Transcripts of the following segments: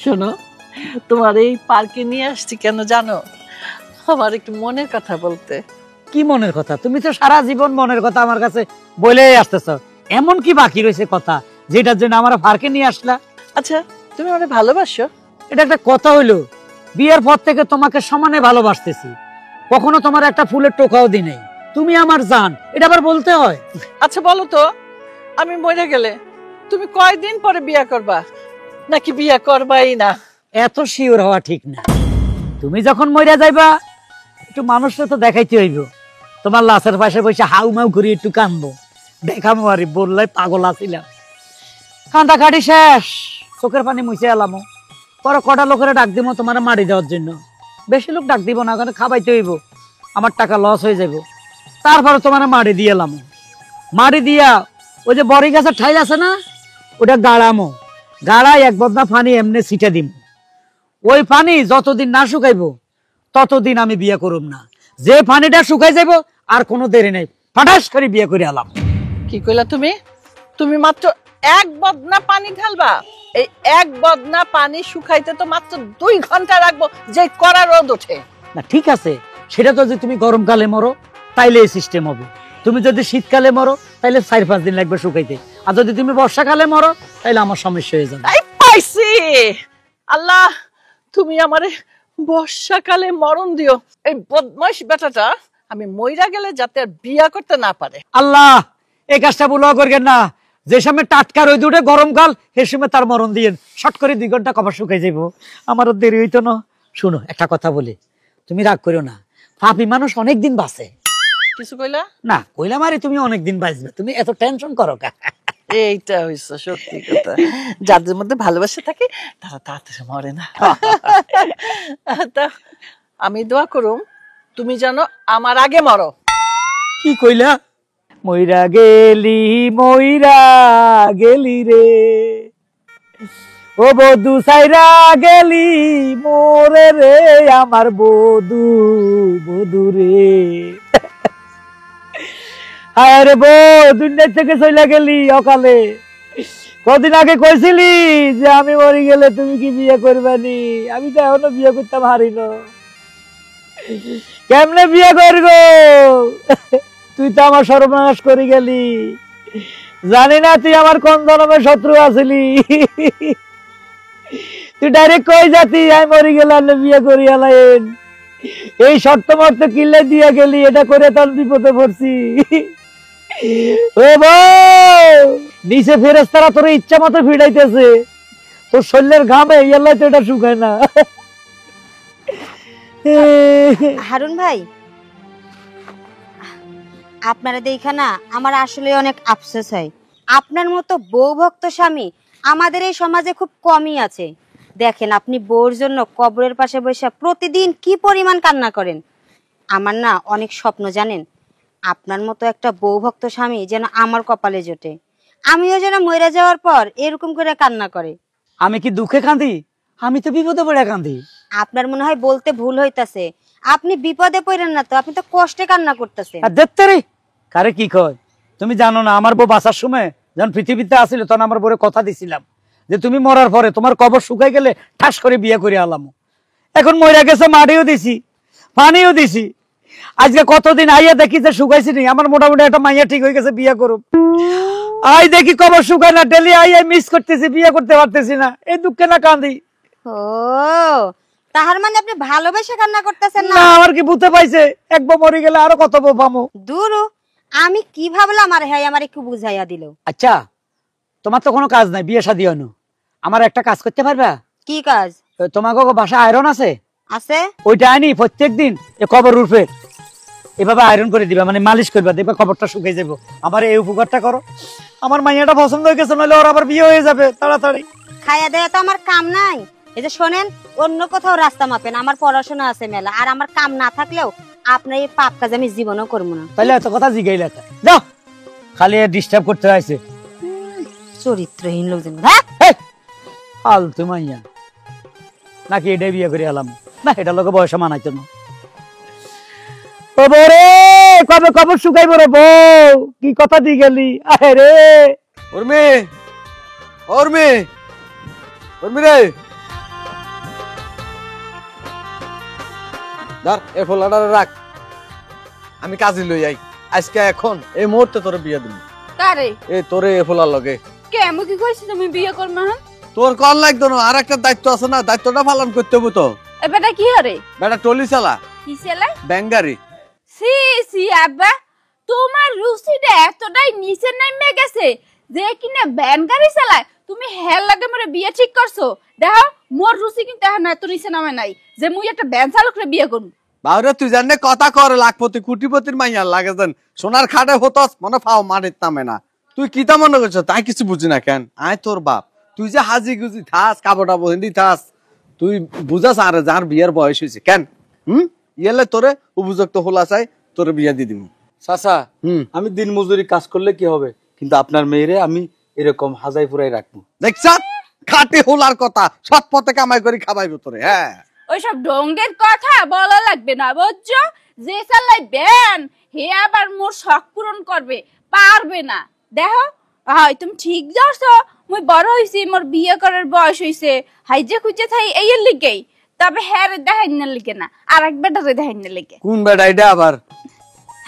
শোনো, তোমার এই পার্কে নিয়ে আসছি কেন জানো? আমার একটু মনের কথা বলতে। কি মনের কথা? তুমি তো সারা জীবন মনের কথা আমার কাছে বলেই আসতেছ। এমন কি বাকি রয়েছে কথা যেটার জন্য আমার পার্কে নিয়ে আসলা? আচ্ছা, তুমি আমাকে ভালোবাসো? এটা একটা কথা হইলো? বিয়ের পর থেকে তোমাকে সমানে ভালোবাসতেছি, কখনো তোমার একটা ফুলের টোকাও দিই নাই। তুমি আমার জান, এটা আবার বলতে হয়? আচ্ছা বলো তো, আমি মরে গেলে তুমি কয়দিন পরে বিয়ে করবা, নাকি বিয়ে করবাই না? এত শিওর হওয়া ঠিক না। তুমি যখন মরে যাইবা একটু মানুষটা তো দেখাইতে হইব। তোমার লাশের পাশে বসে হাউ মাউ করি একটু কান্দবো, দেখামো আর বললাই পাগল আছিলাম। কান্দা কাটি শেষ, চোখের পানি মুছে এলামো। পরে কটা লোকের ডাক দিব তোমার মারি দেওয়ার জন্য। বেশি লোক ডাক দিব না, কারণ খাবাইতে হইব, আমার টাকা লস হয়ে যাব। তারপরে তোমার মারি দিয়ে এলাম। মারি দিয়া ওই যে বড়ি গাছের ঠাইল আছে না, ওটা গাড়ামো। গাড়াই এক বদনা পানি এমনি ছিটে দিব। ওই পানি যতদিন না শুকাইবো ততদিন আমি বিয়ে করব না। যে পানিটা শুকাই যাব আর কোনো দেরি নেই, ফাটাস করে বিয়ে করে এলাম। কি কইলা তুমি? তুমি মাত্র এক বদনা পানি ঢালবা? এই এক বদনা পানি শুকাইতে তো মাত্র 2 ঘন্টা রাখবো, যে কড়া রোদ ওঠে। না ঠিক আছে, সেটা তো যে তুমি গরমকালে মরো তাইলে এই সিস্টেম হবে। তুমি যদি শীতকালে মরো তাইলে 4-5 দিন লাগবে শুকাইতে। আর যদি তুমি বর্ষাকালে মরো তাইলে আমার সমস্যা হয়ে যাবে। এই পাইছি! আল্লাহ, তুমি আমারে বর্ষাকালে মরণ দিও। এই বদমাইশ বেটাটা আমি মইরা গেলে যাতে আর বিয়া করতে না পারে। আল্লাহ, এই কাজটা ভুলও করবেন না। যে সময় টাটকা রোদ উঠে গরমকাল, সে সময় তার মরণ দিয়ে শর্ট করে 2 ঘন্টা কভার শুকাই যাবো, আমারও দেরি হইতো না। শুনো, একটা কথা বলি, তুমি রাগ করো না। পাপী মানুষ অনেকদিন বাঁচে। কিছু কইলা না? কইলাম আরে তুমি অনেকদিন বাঁচবে, তুমি এত টেনশন করো কা? এইটা হইছে সত্যি কথা। যাদের মধ্যে ভালোবাসা থাকে তারা তাড়াতাড়ি মরে না। তা আমি দোয়া করুম তুমি জানো আমার আগে মরো। কি কইলা? মইরা গেলি রে, ও বধু সাইরা গেলি মোরে রে, আমার বধু রে। আরে দুনিয়া থেকে চলে গেলি অকালে। কদিন আগে কইছিলি যে আমি মরি গেলে তুমি কি বিয়ে করবানি? আমি তো এখনো বিয়ে করতে পারি না। কেমনে বিয়ে করবো? তুই তো আমার সর্বনাশ করে গেলি। জানি না তুই আমার কোন জন্মের শত্রু আছিলি। তুই ডাইরেক্ট কই যাতি আমি মরি গেলে বিয়ে করি আলাইন। এই শর্ত মর্ত কিনলে দিয়ে গেলি, এটা করে তার বিপদে পড়ছি। ও বউ, নিচে ফেরেশতারা তোর ইচ্ছা মতো ফিরাইতেছে, তোর শরীরের ঘামে ইয়াল্লাই তো এটা শুকায় না। হারুন ভাই, আপনারা দেখা না আমার আসলে অনেক আফসোস হয়। আপনার মতো বউ ভক্ত স্বামী আমাদের এই সমাজে খুব কমই আছে। দেখেন, আপনি বউর জন্য কবরের পাশে বসে প্রতিদিন কি পরিমাণ কান্না করেন। আমার না অনেক স্বপ্ন, জানেন, আপনার মতো একটা বউ ভক্ত স্বামী যেন আমার কপালে জোটে। আমিও যেন মরে যাওয়ার পর এরকম করে কান্না করে। আমি কি দুঃখে কাঁদি? আমি তো বিপদে পড়ে কাঁদি। আপনার মনে হয় বলতে ভুল হইতাছে। আপনি বিপদে পড়েন না তো, আপনি তো কষ্টে কান্না করতেছেন। দেখতে রে কারে কি কয়? তুমি জানো না, আমার বউ বাঁচার সময় যখন পৃথিবীতে আসিল তখন আমার বউরে কথা দিছিলাম যে তুমি মরার পরে তোমার কবর শুকাই গেলে ঠাস করে বিয়ে করে আলাম। এখন মরে গেছে, মাটিও দিছি, পানিও দিছি। আজকে কতদিন আইয়া দেখি যে শুকাইছি নি, আমার মোটামুটি একটা মাইয়া ঠিক হয়ে গেছে, বিয়ে করুম। আই দেখি কবর শুকায় না, ডেলি আইয়া মিস করতেছি, বিয়ে করতে পারতেছি না। এই দুঃখে না কাঁদি। ও, তাহার মানে আপনি ভালোবেসে কান্না করতেছেন না? আমার কি ভূতে পাইছে? এক বউ মরে গেলে আরো কত বউ পামো। দূরু, আমি কি ভাবলাম আর হ্যাঁ আমার একটু বুঝাইয়া দিল। আচ্ছা, তোমার তো কোনো কাজ নাই, বিয়ে শাদী হয় না, আমার একটা কাজ করতে পারবা? কি কাজ? তোমাকে বাসা আয়রন আছে? আছে। ওইটা আনি প্রত্যেকদিন কবর রূপে এভাবে আয়রন করে দিবা, মানে মালিশ করবা, দেখবা কবরটা শুকিয়ে যাবো। আমার এই উপকারটা করো। আমার মাইয়াটা পছন্দ হয়ে গেছে, নইলে ওর আবার বিয়ে হয়ে যাবে তাড়াতাড়ি। খাইয়া দেয়া তো আমার কাম নাই। এই যে শোনেন, অন্য কোথাও রাস্তা মাপেন, আমার পড়াশোনা আছে মেলা, আর আমার কাম না থাকলেও আপনার এই পাপ কাজ আমি জীবনও করবো না। তাহলে এত কথা জিগাই লেখা যাও, খালি ডিস্টার্ব করতে হয়েছে। চরিত্রহীন লোকজন। ফালতু মাইয়া নাকি এটাই বিয়ে করে এলাম না? এটা লোকে বয়সে মানাইতো না। কবে কবর শুকাইব রে বউ? কি কথা দিয়ে গেলি? আরে রে উর্মি, উর্মি, উর্মি রে, ধর এ ফোলাটা রাখ, আমি কাজে লই যাই আজকে এখন এই মুহূর্তে তোরে বিয়ে দিব। কারে এ তোরে এ ফোলার লগে। কে আমি কি কইছি তুমি বিয়ে করবা হ্যাঁ? তোর কল লাগতো না, আর একটা দায়িত্ব আছে না, দায়িত্বটা পালন করতে হবে তো। এ বেটা কি হরে বেটা টলি চালা, কি ছেলে ব্যাঙ্গারি। সি সি আব্বা তোমার রুচিটা এতটাই নিচে নেমে গেছে যে কিনা ভ্যান গাড়ি চালায় তুমি হেল লাগে মরে বিয়ে ঠিক করছো। দেখো মোর রুচি কিন্তু এখন এত নিচে নামে নাই যে মুই একটা ভ্যান চালকরে বিয়ে করব। বাউরে তুই জানে কথা করে লাখপতি কোটিপতির মাইয়া লাগে দেন, সোনার খাটে হতস মনে ফাও মাটির নামে না। তুই কিতা মনে করছ তাই কিছু বুঝি না কেন? আয় তোর বাপ, তুই যে হাজি গুজি থাস কাপড় টাপড় হিন্দি থাস, তুই বুঝাস আরে যার বিয়ের বয়স হয়েছে কেন? ইয়েলে তোরে উপযুক্ত হোলা চাই, তোরে বিয়া দিয়ে দিব। চাচা আমি দিন মজুরি কাজ করলে কি হবে, কিন্তু আপনার মেয়েরে আমি এরকম হাজাই ফুরাই রাখবো। দেখছ খাটে হোলার কথা, সৎ পথে কামাই করে খাবাইবো তোরে। হ্যাঁ ওইসব ঢঙ্গের কথা বলা লাগবে না বুঝছো। যে চালাই ভ্যান হে আবার মোর শখ পূরণ করবে পারবে না। দেখো হয় তুমি ঠিক যাচ্ছো, মুই বড় হইছি, মোর বিয়ে করার বয়স হইছে, হাইজে খুঁজে থাই এই লিগেই, তবে হ্যাঁ দেখাই না লিগে না, আর এক বেটারে দেখাই না লিগে। কোন বেটা এটা আবার?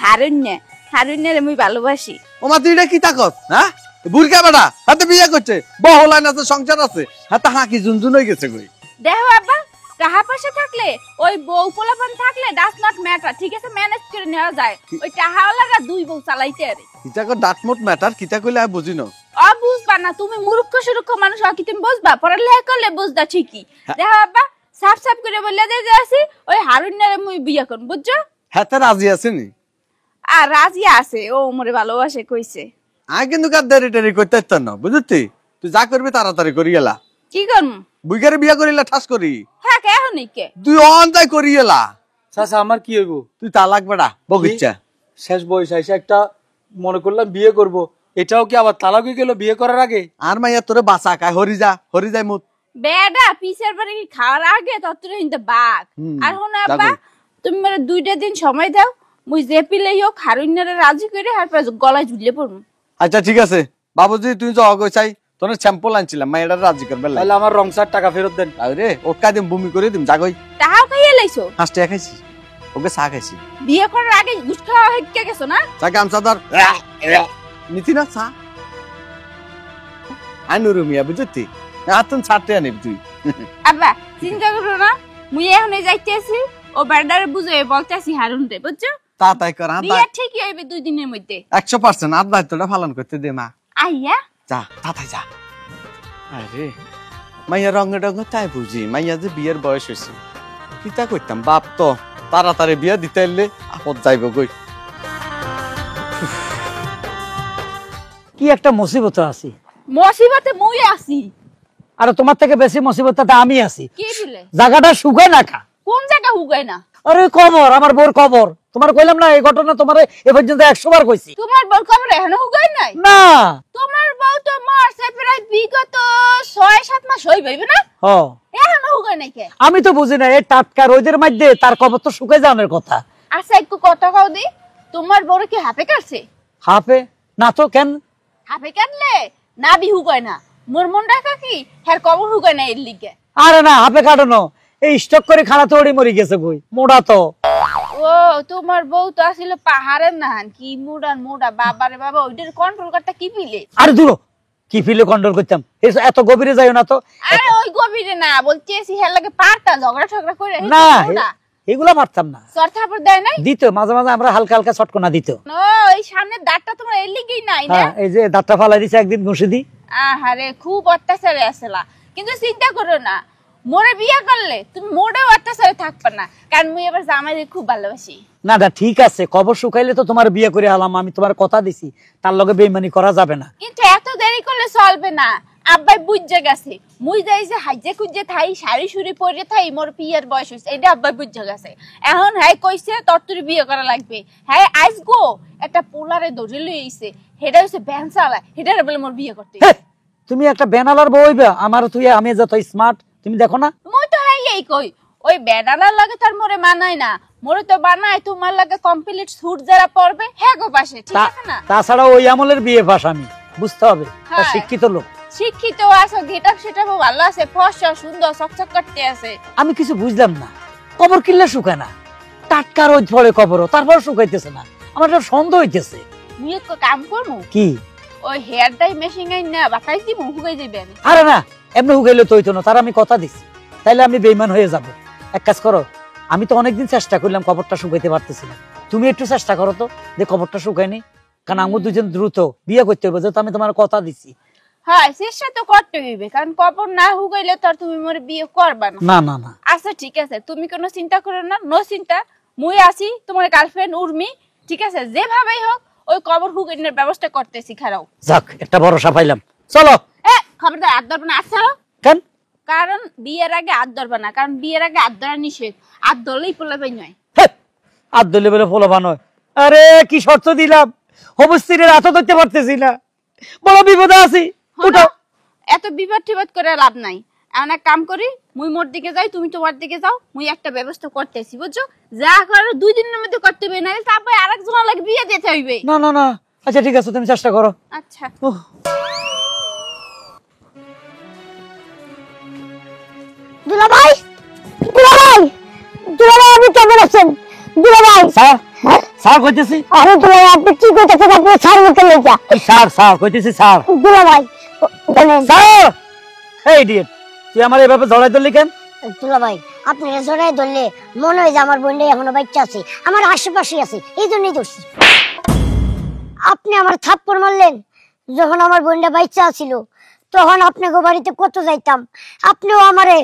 হারুন্যে হারুন্যের মুই ভালোবাসি। ওমা তুই এটা কি তাকস? হ্যাঁ বুড়কা বেটা হাতে বিয়ে করছে, বহলাইন আছে, সংসার আছে, হাতে হাঁকি জুনজুন হয়ে গেছে কই। দেখো আব্বা টাকা পয়সা থাকলে ওই বউ পোলাপান থাকলে ডাস নট ম্যাটার, ঠিক আছে ম্যানেজ করে নেওয়া যায়। ওই টাকাওয়ালারা দুই বউ চালাইতে আরে কিতা কর ডাটমুট ম্যাটার, কিতা কইলে আমি বুঝি না। বুঝবা না তুমি, মূর্খ সুরক্ষ মানুষ কি তুমি বুঝবা? পড়ালেখা করলে বুঝবা ঠিকই। দেখো আব্বা সাফ সাফ করে বলে দিয়ে আসি, ওই হারুন্যারে মুই বিয়ে করব বুঝছো। হাতে রাজি আছে নি? আর রাজি আছে, ও মোরে ভালোবাসে কইছে। আমি কিন্তু কার দেরি টেরি করতে পারতাম না, বুঝলি? তুই যা করবি তাড়াতাড়ি করি গেলা। কি করব? বুইগারে বিয়া করিলা ঠাস করি। হ্যাঁ কে হনি কে তুই অন যাই করি গেলা। চাচা আমার কি হইব? তুই তালাক বেটা বগিচ্ছা। শেষ বয়স আইসা একটা মনে করলাম বিয়ে করব, এটাও কি আবার তালাক হয়ে গেল বিয়ে করার আগে? আর মাইয়া তোরে বাঁচা খায়, হরি যাই মুত। বেডা পিছের বাড়ি কি খাওয়ার আগে ততরে হিন্দে বাঘ। আর হন আব্বা তুমি মেরে 2টা দিন সময় দাও, মুই যে পিলেই হোক হারুন্যারে রাজি করে আর গলায় ঝুলিয়ে পড়বো। আচ্ছা ঠিক আছে বাবুজি, তুই যে অগো চাই তোর স্যাম্পল আনছিলাম, মাইয়াটা রাজি করবে। তাহলে আমার রংসার টাকা ফেরত দেন। আরে ওটকা দিম, বমি করে দিম, জাগই। টাকাও খাইয়ে লাইছো? 5 টাকা খাইছি, ওকে চা খাইছি। বিয়ে করার আগে ঘুষ খাওয়া হেক্কে গেছো না? চা গামছা ধর নিতি না চা। আনুরু মিয়া বুঝতি আতন ছাড়তে আনিব তুই। আব্বা চিন্তা করো না, মুই এখন যাইতে আছি, ও বারডারে বুঝে বলতে আছি হারুন রে বুঝছো। তা তাই কর, বিয়ে ঠিকই হইবে 2 দিনের মধ্যে 100%। আর দায়িত্বটা পালন করতে দে মা। আইয়া যা তাই যা। আরে মাইয়া রঙে রঙে তাই বুঝি, মাইয়া যে বিয়ের বয়স হয়েছে, কিতা করতাম বাপ তো তাড়াতাড়ি বিয়া দিতে এলে আপদ যাইব গই। কি একটা মুসিবত আছি, মুসিবতে মুই আছি। আর তোমার থেকে বেশি মুসিবতটা আমি আছি। কি বলে? জায়গাটা শুকায় না খা। কোন জায়গা হুগায় না? আরে কবর, আমার বোর কবর। তোমার কইলাম না এই ঘটনা, তোমার এ পর্যন্ত 100 বার কইছি। তোমার বউ কবর এখনো হুগায় নাই? না তোমার বউ তো মারছে প্রায় বিগত 6-7 মাস হইবে না? ও এখনো হুগায় নাই কে? আমি তো বুঝি না, এই টাটকা রোদের মধ্যে তার কবর তো শুকায় যাওয়ার কথা। আচ্ছা একটু কথা কও দি, তোমার বউরে কি হাফে কাটছে? হাফে না তো কেন? হাফে কাটলে না বি হুগায় না, মোর মন রাখা কি হের কবর হুগায় না এর লিগে। আরে না হাফে কাটানো, এই স্টক করে খানা তো ওড়ি মরি গেছে বই, মোড়া তো। ও তোমার বউ তো আসলে পাহাড়ের নাহান, কি মোড়া বাবারে বাবা, ওইটার কন্ট্রোল করতে কি পিলে? আরে দূর, কি ফিলে কন্ট্রোল করতাম, এত গভীরে যাইও না তো। আরে ওই গভীরে না, বলতেছি হের লাগে পারতা ঝগড়া ঝগড়া করে না এগুলা পারতাম না। সর থাপড় দেয় নাই? দিত মাঝে মাঝে, আমরা হালকা হালকা চটকনা দিত। ও এই সামনের দাঁতটা তোমার এর লিগেই নাই না? হ্যাঁ এই যে দাঁতটা ফালাই দিছে, একদিন ঘষে দি। আহারে খুব অত্যাচারে আসলা, কিন্তু চিন্তা করো না, মোরে বিয়ে করলে তুমি মোড়েও অত্যাচারে থাকবে না, কারণ মুই এবার জামাইরে খুব ভালোবাসি। না দা ঠিক আছে, কবর শুকাইলে তো তোমার বিয়ে করে আলাম, আমি তোমার কথা দিছি, তার লগে বেইমানি করা যাবে না। কিন্তু এত দেরি করলে চলবে না, আব্বাই বুঝে গেছে মুই যাই যে হাইজে খুঁজে থাই, শাড়ি শুড়ি পরে থাই, মোর বিয়ের বয়স হয়েছে, এটা আব্বাই বুঝে গেছে। এখন হ্যাঁ কইছে তোর তুই বিয়ে করা লাগবে। হ্যাঁ আইস গো একটা পোলারে ধরে লই আইছে, হেটা হচ্ছে ভ্যান চালায়, হেটারে বলে মোর বিয়ে করতে। তুমি একটা বেনালার বউ হইবা, আমার তুই আমি যত স্মার্ট তুমি দেখো না। মুই তো হ্যাঁ এই কই, ওই বেডালার লাগে তার মোরে মানায় না, মোরে তো বানায় তোমার লাগে কমপ্লিট স্যুট যারা পরবে হ্যাঁ গো পাশে, ঠিক আছে না? তাছাড়া ওই আমলের বিয়ে পাস আমি, বুঝতে হবে শিক্ষিত লোক। শিক্ষিত আছে, গেটআপ সেটআপ ভালো আছে, ফর্সা সুন্দর চকচক করতে আছে। আমি কিছু বুঝলাম না, কবর কিল্লে শুকায় না? টাটকা রোদ পড়ে কবরও, তারপর শুকাইতেছে না। আমার একটা সন্দেহ হইতেছে। মুই এক কাম করমু, কি? ওই হেয়ার ডাই মেশিন আই না বাতাস দিমু, হুকাই যাবে। আরে না, এমনি হুগাইলে তো হইতো না, তার আমি কথা দিছি। তাইলে আমি বেইমান হয়ে যাব। এক কাজ করো, আমি তো অনেকদিন চেষ্টা করলাম কবরটা শুকাইতে পারতেছি না, তুমি একটু চেষ্টা করো তো যে কবরটা শুকায়নি। কারণ আমার দুজন দ্রুত বিয়ে করতে হবে, যেহেতু আমি তোমার কথা দিছি। হ্যাঁ, চেষ্টা তো করতে হইবে, কারণ কবর না হুকাইলে তো আর তুমি মোরে বিয়ে করবা না। না না না, আচ্ছা ঠিক আছে, তুমি কোনো চিন্তা করো না, নো চিন্তা। মুই আছি, তোমার গার্লফ্রেন্ড উর্মি, ঠিক আছে? যেভাবেই হোক ওই কবর হুকাইনের ব্যবস্থা করতেছি, খারাও। যাক, একটা ভরসা পাইলাম। চলো। খবরদার হাত ধরবে না, আচ্ছা? কেন? কারণ বিয়ের আগে হাত ধরবে না, কারণ বিয়ের আগে হাত ধরা নিষেধ। হাত ধরলেই পোলাপাই নয়। হাত ধরলে বলে ফোলাবান হয়? আরে কি শর্ত দিলাম, অবস্থিরের হাতও ধরতে পারতেছি না, বড় বিপদে আছি। উঠো। এত বিপদ টিপদ করে লাভ নাই। এমন এক কাম করি, মুই মোর দিকে যাই, তুমি তোমার দিকে যাও, মুই একটা ব্যবস্থা করতেছি, বুঝছো? যা করে 2 দিনের মধ্যে করতে হবে, না তারপরে আরেকজনের লাগে বিয়ে দিতে হইবে। না না না, আচ্ছা ঠিক আছে, তুমি চেষ্টা করো। আচ্ছা। দুলাভাই, দুলাভাই, দুলাভাই, আপনি কেমন আছেন? দুলাভাই, স্যার, স্যার কইতেছি। আরে দুলাভাই, আপনি কি করতেছেন? আপনি স্যার বলতে লেগা। স্যার স্যার কইতেছি স্যার। দুলাভাই বলেন। স্যার, এই ইডিয়েট, তুই আমার এভাবে জড়াই ধরলি কেন? দুলাভাই, আপনি জড়াই ধরলে মনে হয় যে আমার বোনটা এখনো বাচ্চা আছে, আমার আশেপাশে আছে, এই জন্যই ধরছি। আপনি আমার থাপ্পড় মারলেন যখন আমার বোনটা বাচ্চা ছিল, তখন আপনাকে বাড়িতে কত যাইতাম, আপনিও আমারে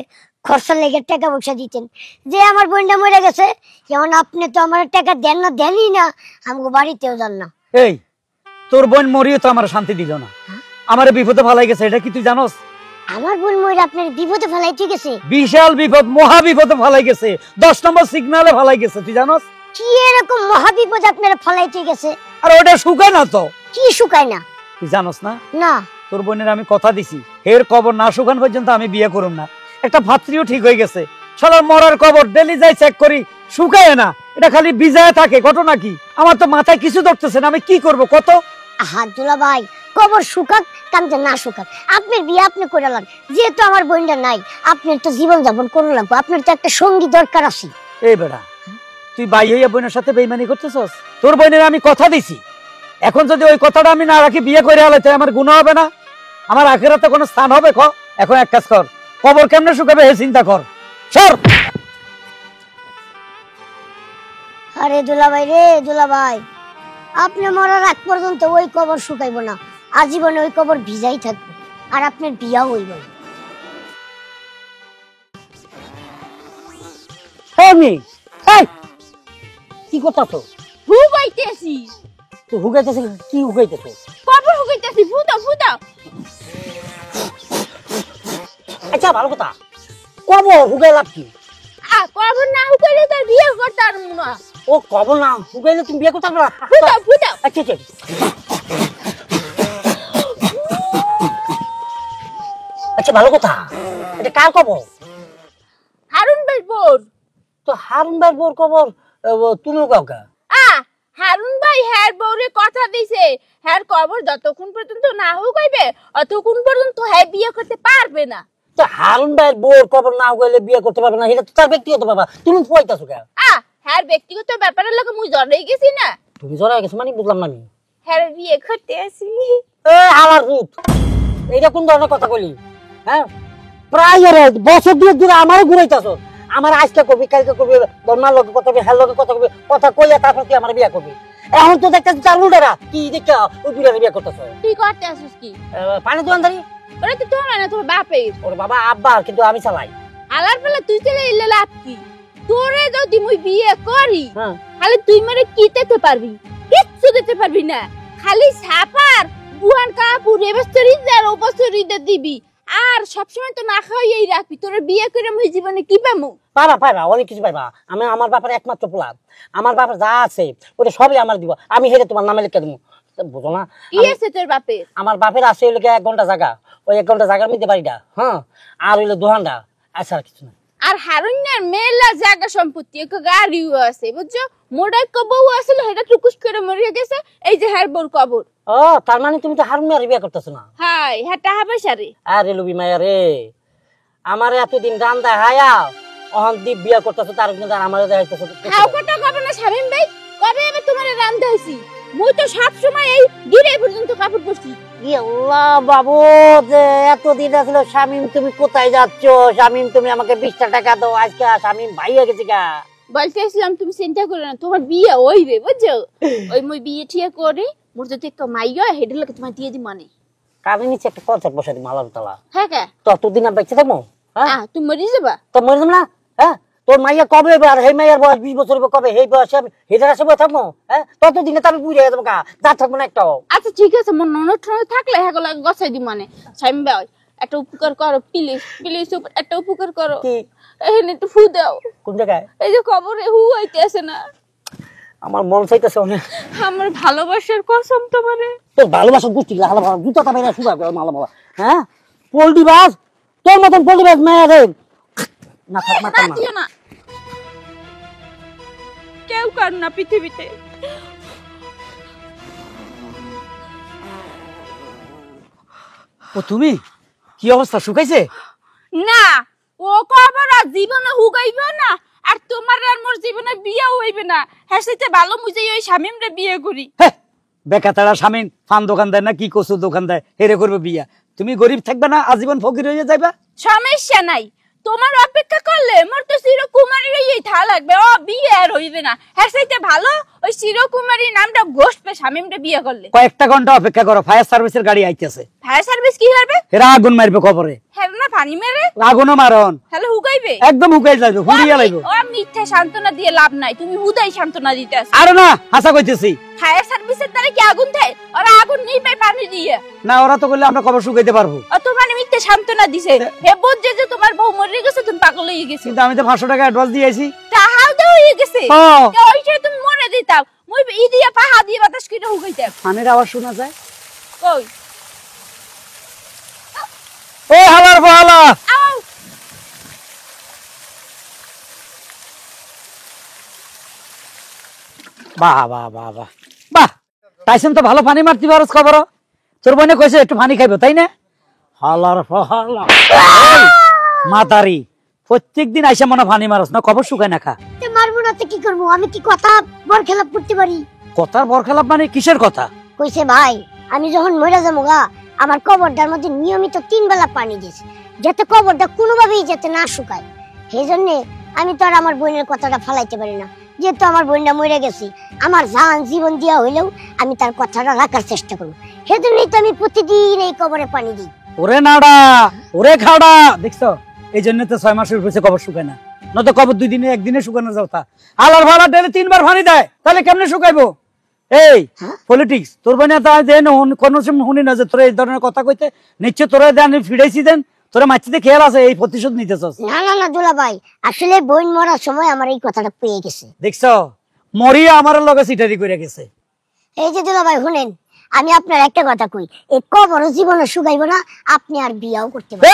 খরচার লেগে টাকা পয়সা দিতেন। যে আমার বোনটা মরে গেছে, যেমন আপনি তো আমার টাকা দেন না, দেনই না, আমাকে বাড়িতেও যান না। এই, তোর বোন মরিও তো আমার শান্তি দিল না, আমার বিপদে ফালাই গেছে, এটা কি তুই জানোস? আমার বোন মরে আপনার বিপদে ফেলাইতে গেছে? বিশাল বিপদ, মহা বিপদে ফালাই গেছে, 10 নম্বর সিগনালে ফালাই গেছে, তুই জানোস? কি এরকম মহাবিপদ আপনারা ফেলাইতে গেছে? আর ওটা শুকায় না তো। কি শুকায় না? তুই জানোস না? না। তোর বোনের আমি কথা দিছি, এর কবর না শুকান পর্যন্ত আমি বিয়ে করুম না। একটা ভাতৃও ঠিক হয়ে গেছে, শালার মরার কবর ডেলি যাই চেক করি, শুকায় না, এটা খালি বিজায় থাকে। ঘটনা কি? আমার তো মাথায় কিছু ধরতেছে না, আমি কি করব কত? আব্দুল্লাহ ভাই, কবর শুকাক কামতে না শুকাক, আপনার বিয়ে আপনি করালেন, যেহেতু আমার বোনটা নাই, আপনার তো জীবন যাপন করলাম, আপনার তো একটা সঙ্গী দরকার আছে। এই বেটা, তুই ভাই হইয়া বোনের সাথে বেইমানি করতেছস? তোর বোনের আমি কথা দিছি, এখন যদি ওই কথাটা আমি না রাখি বিয়ে করে আলাইতে আমার গুনাহ হবে না? আমার আখিরাতে কোনো স্থান হবে? এখন এক কাজ কর, কবর কেমনে শুকাবে হে চিন্তা কর। সর। আরে দুলাভাই রে, দুলাভাই, আপনি মরার আগ পর্যন্ত ওই কবর শুকাইব না, আজীবনে ওই কবর ভিজাই থাকবে, আর আপনার বিয়াও হইব না। কি কথা তো হুকাইতেছি। তুই হুগাইতেছিস? কি হুগাইতেছিস? কবর হুকাইতেছি, ফুটাও ফুটাও। আচ্ছা ভালো কথা, কবর হুগাই লাভ কি? কবর না হুকাইলে তার বিয়ে করতে পারবো না। ও কবর না হুগাইলে তুমি বিয়ে করতে পারবে না? ফুটাও ফুটাও। আচ্ছা আচ্ছা, আচ্ছা ভালো কথা, এটা কার কবর? হারুন ভাই বোর। তো হারুন ভাই বোর কবর তুমিও কাউকে? হারুন ভাই হ্যার বউরে কথা দিছে, হ্যার কবর যতক্ষণ পর্যন্ত না হুকাইবে অতক্ষণ পর্যন্ত হ্যাঁ বিয়ে করতে পারবে না। তো হারুন ভাইয়ের বোর কবর না হুগাইলে বিয়ে করতে পারবে না, এটা তো তার ব্যক্তিগত ব্যাপার, তুমি কইতাছো কেন? হ্যার ব্যক্তিগত ব্যাপারের লাগে মুই জড়াই গেছি না। তুমি জড়াই গেছো মানে বুঝলাম না আমি। হ্যার বিয়ে করতে আসি। আমার ভূত, এইটা কোন ধরনের কথা কইলি? হ্যাঁ, প্রায় বছর দুয়েক ধরে আমারও ঘুরাইতাছো, আমার আজকে করবি, কালকে করবি, বর্মার লোক কথা কবি, হ্যার লোকের কথা কবি, কথা কইয়া তারপর তুই আমার বিয়ে করবি। এখন তো দেখতেছি চার উল্টারা, কি দেখা ওই বিড়ারে বিয়ে করতেছ? তুই করতে আসিস কি? পানি দোকানদারি। ওরা তো তোমার না, তোর বাপের। ওর বাবা আব্বা, কিন্তু আমি চালাই। আলার বেলা তুই চলে এলে লাভ কি? তোরে যদি মুই বিয়ে করি, হ্যাঁ, খালি তুই মেরে কি দিতে পারবি? কিচ্ছু দিতে পারবি না, খালি ছাপার বুহান কাপড় এবস্তরি আর ওবস্তরি দিবি, আর সবসময় তো না খাওয়াই রাখবি। তোর বিয়ে করে মুই জীবনে কি পামু? পাইবা পাইবা, অনেক কিছু পাইবা। আমি আমার বাপের একমাত্র পোলা, আমার বাপের যা আছে ওটা সবই আমার দিব, আমি হেরে তোমার নামে লিখে দেবো, বুঝো না? কি আছে তোর বাপের? আমার বাপের আছে হইলে 1 ঘন্টা জায়গা, ওই 1 ঘন্টা জায়গার মধ্যে বাড়িটা, হ্যাঁ, আর হইলে দোহানটা, আচ্ছা আর কিছু না। আর হারুনের মেলা জায়গা সম্পত্তি, এক গাড়িও আছে, বুঝছো? মোড়াই কবউ আসলে সেটা টুকুস করে মরিয়া গেছে, এই যে হার বোর কবর। ও তার মানে তুমি তো হারুন মেয়ের বিয়ে করতেছো না? হাই হ্যাঁ টাহা পয়সা রে। আরে লুবি মায়া রে, আমার এতদিন রান্দা হায়া অহন্তি বিয়া করতেছ তার কিন্তু আমারে দেখাইতেছ হাও কথা কবে না শামিম ভাই, কবে এবার তোমার রান্ধা হইছি? মুই তো সব সময় এই গিরে পর্যন্ত কাপড় পরছি। আল্লাহ বাবু, যে এতদিন আসলে শামিম তুমি কোথায় যাচ্ছ? শামিম তুমি আমাকে 20টা টাকা দাও, আজকে শামিম ভাই হয়ে গেছে গা। বলতেছিলাম তুমি চিন্তা করো না, তোমার বিয়ে হইবে বুঝছো? ওই মই বিয়ে ঠিক করে মোর যদি একটা মাইয়া হেডের লোকে তোমার দিয়ে দি মানে কানে নিচে একটা কনসার্ট বসাই দিই মালার তলা। হ্যাঁ কে ততদিন আমি বেঁচে থাকবো? হ্যাঁ তুমি মরি যাবা? তো মরে যাবো না? হ্যাঁ তোর মাইয়া কবে আর সেই মাইয়ার বয়স 20 বছর হবে, কবে সেই বয়সে আমি হেডের আসে বসে থাকবো? হ্যাঁ ততদিনে তো আমি বুঝে যাবো গা, যা থাকবো না একটাও। আচ্ছা ঠিক আছে, মোর ননদ টনদ থাকলে হ্যাঁ লাগে গছাই দি মানে। শামিম ভাই একটা উপকার করো প্লিজ, প্লিজ একটা উপকার করো। কি? এখানে একটু ফু দাও। কোন জায়গায়? এই যে কবরে হু হইতে আছে না, আমার মন চাইতেছে অনেক। আমার ভালোবাসার কসম তোমারে। তোর ভালোবাসা গোষ্ঠী লাল ভালো জুতা তাবে না সুগা মালা মালা। হ্যাঁ পোল্ট্রি বাস, তোর মতন পোল্ট্রি বাস মেয়ে রে না থাক মাথা না। দিও না, কেউ কার না পৃথিবীতে। ও তুমি কি অবস্থা, শুকাইছে? না ও কবর আর জীবনে হুগাইব না, আর তোমার আর মোর জীবনে বিয়ে হইবে না। হ্যাঁ সেটা ভালো মুজে ওই শামিম রে বিয়ে করি। বেকাতারা স্বামীন ফান দোকান দেয় না কি কচু দোকান দেয়, হেরে করবে বিয়া। তুমি গরিব থাকবে না, আজীবন ফকির হয়ে যাইবা। সমস্যা নাই, তোমার অপেক্ষা করলে মোর তো চিরকুমারী রইই থা লাগবে। ও বিয়ে আর হইবে না। হ্যাঁ সেটা ভালো ওই চিরকুমারী নামটা ঘোষবে শামিম রে বিয়ে করলে। কয়েকটা ঘন্টা অপেক্ষা করো, ফায়ার সার্ভিসের গাড়ি আইতেছে। ফায়ার সার্ভিস কি করবে? এরা আগুন মারবে কবরে। হ্যাঁ না পানি মেরে আগুনও মারন, তাহলে হুগাইবে একদম হুকাই যাবে, হুড়িয়া লাগবে। ও মিথ্যা সান্ত্বনা দিয়ে লাভ নাই, তুমি হুদাই সান্ত্বনা দিতে আছো। আরে না হাসা কইতেছি। ফায়ার সার্ভিসের দ্বারা কি আগুন দেয়? ওরা আগুন নিবে পানি দিয়ে। না ওরা তো বললে আমরা কবর শুকাইতে পারবো। ও তোমার মিথ্যা সান্ত্বনা দিছে। হে বুঝছে যে তোমার বউ মরে গেছে, তুমি পাগল হয়ে গেছো। কিন্তু আমি তো 500 টাকা অ্যাডভান্স দিয়েছি। তাহাও তো হয়ে গেছে। ও ওইটা তুমি মরে দিতাম, মুই ই দিয়া পাহা দিয়ে বাতাস কিনে হুগাইতাম। ফানের আওয়াজ শোনা যায়। কই ও হালার বহালা, আও বাহ বাহ বাহ বাহ বাহ, টাইসন তো ভালো পানি মারতে পারস খবর। তোর বোনে কইছে একটু পানি খাইবো তাই না? হালার ফহালা মাতারি, প্রত্যেকদিন আইসা মনে পানি মারস না, খবর শুকায় না খা। মারবো না তো কি করবো? আমি কি কথা বর খেলাপ করতে পারি? কথার বরখেলাপ মানে কিসের কথা? কইছে ভাই আমি যখন মরে যাবো গা আমার কবরটার মধ্যে নিয়মিত 3 বেলা পানি দিস, যাতে কবরটা কোনোভাবেই যাতে না শুকায়। সেই জন্য আমি তো আর আমার বোনের কথাটা ফালাইতে পারি না, যেহেতু আমার বোনটা মরে গেছি। আমার জান জীবন দিয়া হইলেও আমি তার কথাটা রাখার চেষ্টা করবো। সেজন্যই তো আমি প্রতিদিন এই কবরে পানি দিই। ওরে নাড়া ওরে খাওড়া, দেখছো এই জন্য তো 6 মাসের উপরে কবর শুকায় না, নয়তো কবর 2 দিনে 1 দিনে শুকানো যাও। তা আলার ভাড়া ডেলে 3 বার পানি দেয়, তাহলে কেমনে শুকাইবো? এই পলিটিক্স তোর বোনে তা দেন কোন সময় শুনি না যে তোরা এই ধরনের কথা কইতে, নিশ্চয় তোরা দেন ফিরাইছি দেন, তোরা মাছিতে খেয়াল আছে এই প্রতিশোধ নিতেছস। না না না দুলা ভাই, আসলে বোন মরার সময় আমার এই কথাটা পেয়ে গেছে। দেখছো মরিয়া আমার লগে সিটারি করে গেছে। এই যে দুলা ভাই শুনেন, আমি আপনার একটা কথা কই, এই কবর জীবনে শুকাইবো না, আপনি আর বিয়াও করতে পারবেন।